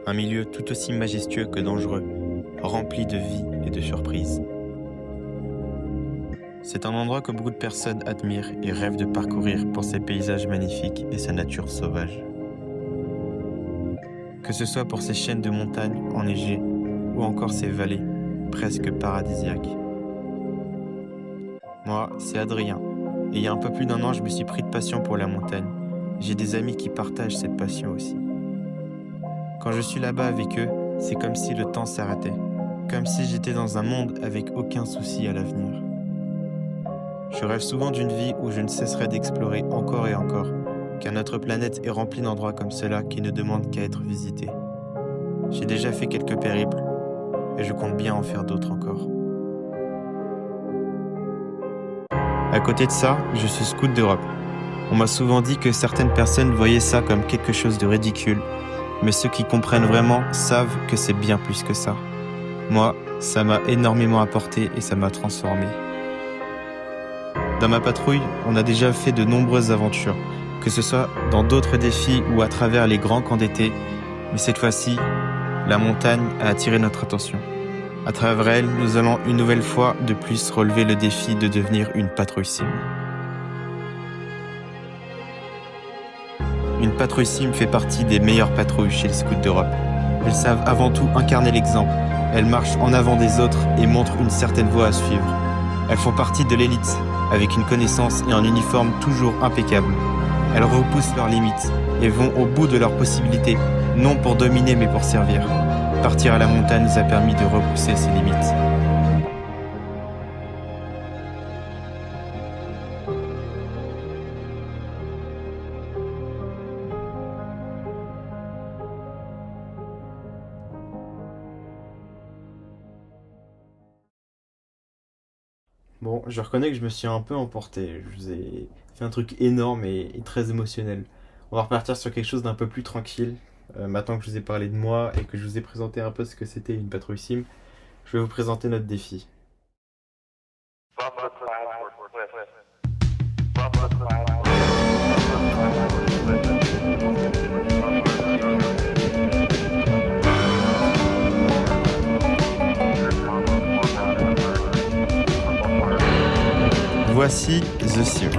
un milieu tout aussi majestueux que dangereux, rempli de vie et de surprises. C'est un endroit que beaucoup de personnes admirent et rêvent de parcourir pour ses paysages magnifiques et sa nature sauvage. Que ce soit pour ses chaînes de montagnes enneigées ou encore ses vallées presque paradisiaques. Moi, c'est Adrien, et il y a un peu plus d'1 an, je me suis pris de passion pour la montagne. J'ai des amis qui partagent cette passion aussi. Quand je suis là-bas avec eux, c'est comme si le temps s'arrêtait, comme si j'étais dans un monde avec aucun souci à l'avenir. Je rêve souvent d'une vie où je ne cesserai d'explorer encore et encore, car notre planète est remplie d'endroits comme cela qui ne demandent qu'à être visités. J'ai déjà fait quelques périples, et je compte bien en faire d'autres encore. À côté de ça, je suis scout d'Europe. On m'a souvent dit que certaines personnes voyaient ça comme quelque chose de ridicule, mais ceux qui comprennent vraiment savent que c'est bien plus que ça. Moi, ça m'a énormément apporté et ça m'a transformé. Dans ma patrouille, on a déjà fait de nombreuses aventures, que ce soit dans d'autres défis ou à travers les grands camps d'été, mais cette fois-ci, la montagne a attiré notre attention. À travers elle, nous allons une nouvelle fois de plus relever le défi de devenir une patrouille sim. Une patrouille sim fait partie des meilleures patrouilles chez les scouts d'Europe. Elles savent avant tout incarner l'exemple. Elles marchent en avant des autres et montrent une certaine voie à suivre. Elles font partie de l'élite, avec une connaissance et un uniforme toujours impeccable. Elles repoussent leurs limites et vont au bout de leurs possibilités, non pour dominer mais pour servir. Partir à la montagne nous a permis de repousser ses limites. Bon, je reconnais que je me suis un peu emporté. Je vous ai fait un truc énorme et très émotionnel. On va repartir sur quelque chose d'un peu plus tranquille. Maintenant que je vous ai parlé de moi et que je vous ai présenté un peu ce que c'était une patrouille sim, je vais vous présenter notre défi. Voici The Sim.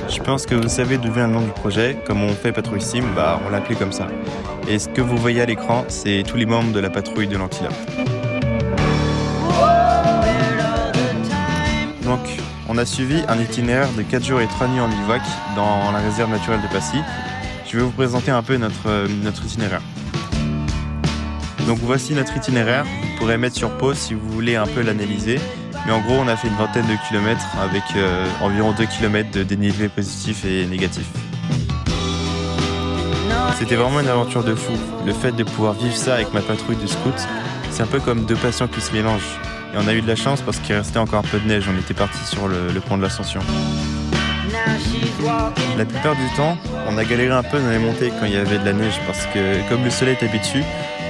Je pense que vous savez d'où vient le nom du projet. Comme on fait patrouille sim, on l'appelait comme ça. Et ce que vous voyez à l'écran, c'est tous les membres de la patrouille de l'Antilope. Donc, on a suivi un itinéraire de 4 jours et 3 nuits en bivouac dans la réserve naturelle de Passy. Je vais vous présenter un peu notre itinéraire. Donc voici notre itinéraire. Vous pourrez mettre sur pause si vous voulez un peu l'analyser. Mais en gros, on a fait une vingtaine de kilomètres avec environ 2 km de dénivelé positif et négatif. C'était vraiment une aventure de fou. Le fait de pouvoir vivre ça avec ma patrouille de scouts, c'est un peu comme deux passions qui se mélangent. Et on a eu de la chance parce qu'il restait encore un peu de neige. On était parti sur le pont de l'Ascension. La plupart du temps, on a galéré un peu dans les montées quand il y avait de la neige parce que comme le soleil tapait dessus,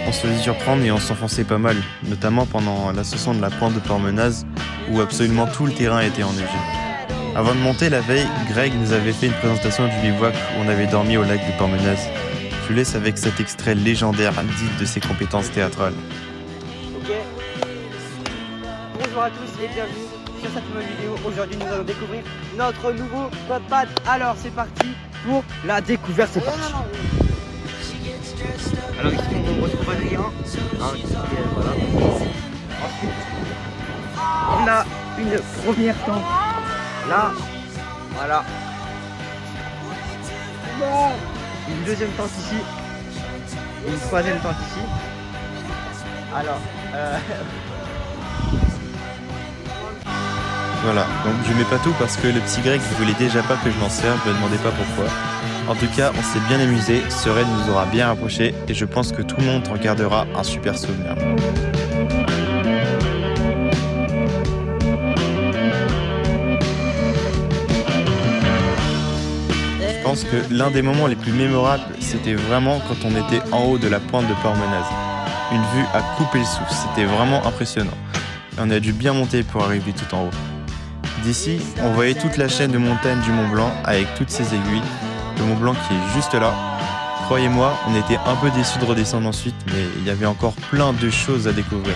on se faisait surprendre et on s'enfonçait pas mal, notamment pendant l'ascension de la pointe de Pormenaz où absolument tout le terrain était enneigé. Avant de monter la veille, Greg nous avait fait une présentation du bivouac où on avait dormi au lac de Pormenaz. Je vous laisse avec cet extrait légendaire dit de ses compétences théâtrales. Ok. Bonjour à tous et bienvenue sur cette nouvelle vidéo. Aujourd'hui nous allons découvrir notre nouveau pad. Alors c'est parti pour la découverte, c'est parti. Alors ici on retrouve Adrien, voilà. Ensuite, on a une première tente là, voilà. Une deuxième tente ici, une troisième tente ici. Alors, Voilà, donc je mets pas tout parce que le petit Greg voulait déjà pas que je m'en serve, je me demandais pas pourquoi. En tout cas, on s'est bien amusé, ce raid nous aura bien rapprochés et je pense que tout le monde en gardera un super souvenir. Je pense que l'un des moments les plus mémorables, c'était vraiment quand on était en haut de la pointe de Pormenaz. Une vue à couper le souffle, c'était vraiment impressionnant. Et on a dû bien monter pour arriver tout en haut. D'ici, on voyait toute la chaîne de montagnes du Mont Blanc avec toutes ses aiguilles. Le Mont Blanc qui est juste là, Croyez-moi, on était un peu déçus de redescendre ensuite, mais il y avait encore plein de choses à découvrir.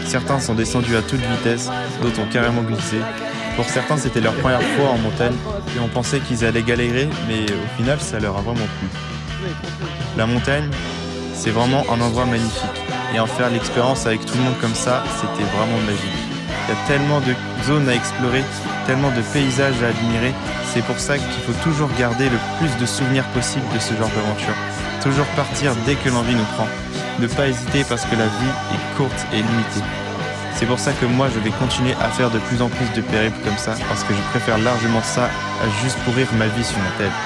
Certains sont descendus à toute vitesse, d'autres ont carrément glissé. Pour certains, c'était leur première fois en montagne et on pensait qu'ils allaient galérer, mais au final, ça leur a vraiment plu. La montagne, c'est vraiment un endroit magnifique. Et en faire l'expérience avec tout le monde comme ça, c'était vraiment magique. Il y a tellement de zones à explorer, tellement de paysages à admirer. C'est pour ça qu'il faut toujours garder le plus de souvenirs possible de ce genre d'aventure. Toujours partir dès que l'envie nous prend. Ne pas hésiter parce que la vie est courte et limitée. C'est pour ça que moi je vais continuer à faire de plus en plus de périples comme ça, parce que je préfère largement ça à juste pourrir ma vie sur ma tête.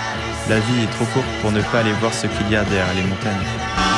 La vie est trop courte pour ne pas aller voir ce qu'il y a derrière les montagnes.